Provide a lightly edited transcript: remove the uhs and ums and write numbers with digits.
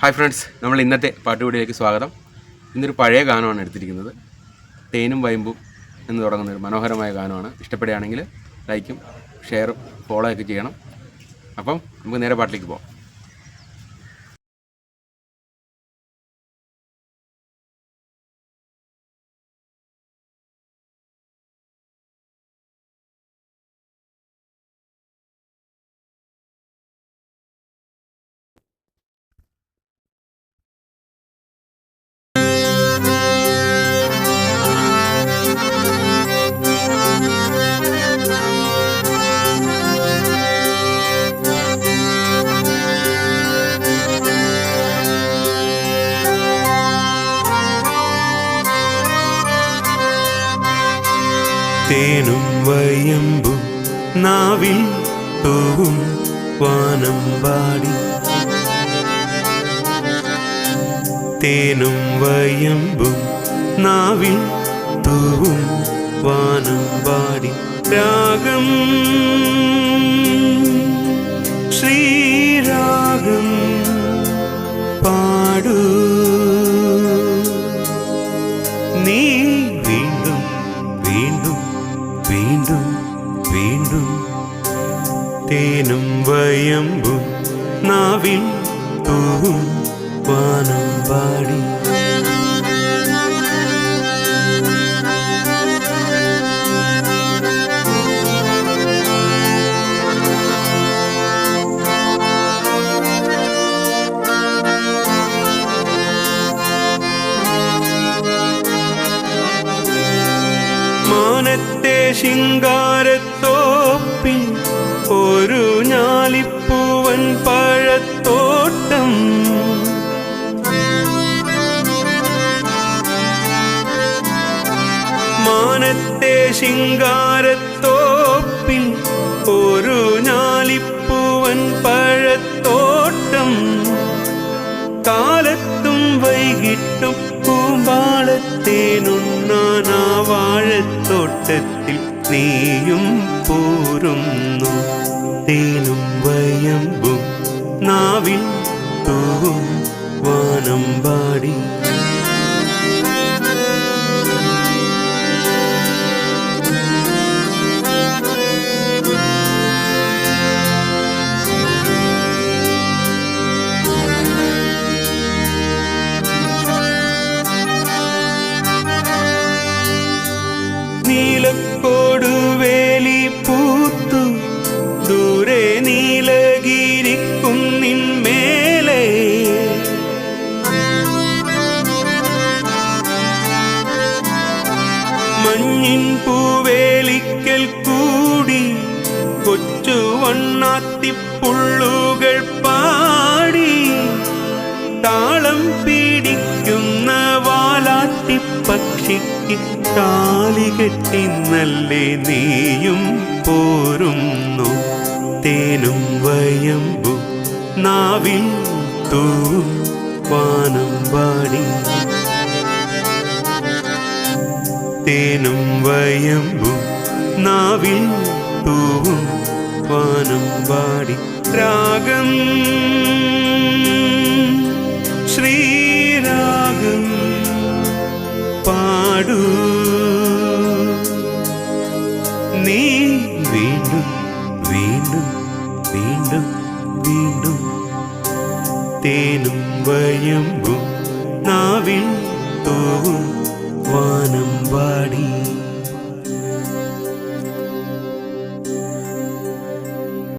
Hi friends, നമ്മൾ ഇന്നത്തെ പാട്ടുകൂടിയിലേക്ക് സ്വാഗതം. ഇന്നൊരു പഴയ ഗാനമാണ് എടുത്തിരിക്കുന്നത്. തേനും വയമ്പും എന്ന് തുടങ്ങുന്ന ഒരു മനോഹരമായ ഗാനമാണ്. ഇഷ്ടപ്പെടുകയാണെങ്കിൽ ലൈക്കും ഷെയറും ഫോളോ ഒക്കെ ചെയ്യണം. അപ്പം നമുക്ക് നേരെ പാട്ടിലേക്ക് പോകാം. തേനും വയമ്പും നാവിൽ തൂവും വാനമ്പാടി. തേനും വയമ്പും നാവിൽ തൂവും വാനമ്പാടി. രാഗം ശ്രീരാഗം പാടൂ നീ വീണ്ടും വീണ്ടും വീണ്ടും വീണ്ടും. തേനും വയമ്പും നാവിൽ തൂവും വാനമ്പാടി. മാനത്തെ ശിങ്കാരത്തോപ്പിൽ ഒരു ഞാലിപ്പൂവൻ പഴത്തോട്ടം. മാനത്തെ ശിങ്കാരത്തോപ്പിൽ ഒരു ഞാലിപ്പൂവൻ പഴത്തോട്ടം. കാലത്തും വൈകിട്ടും പൂമ്പാളത്തേനുണ്ണാനാ വാഴത്തോട്ടത്തിൽ നീയും പോരുന്നു. തേനും വയമ്പും നാവിൽ തൂവും വാനമ്പാടി. നീലക്കോടുവേലി പൂത്തു ദൂരെ നീലഗിരിക്കുന്നിന്മേലെ. മഞ്ഞിൻ പൂവേലിക്കൽ കൂടി കൊച്ചു വണ്ണാത്തിപ്പുള്ളുകൾ പാടി. താളം പിടിക്കുന്ന വാലാട്ടിപ്പക്ഷിക്ക് താലികെട്ടിന്നല്ലേ നീയും പോരുന്നു. തേനും വയമ്പും നാവിൽ തൂവും വാനമ്പാടി. തേനും വയമ്പും നാവിൽ തൂവും വാനമ്പാടി. രാഗം ശ്രീരാഗം പാടൂ നീ വീണ്ടും വീണ്ടും വീണ്ടും വീണ്ടും. തേനും വയമ്പും നാവിൽ തൂവും വാനമ്പാടി.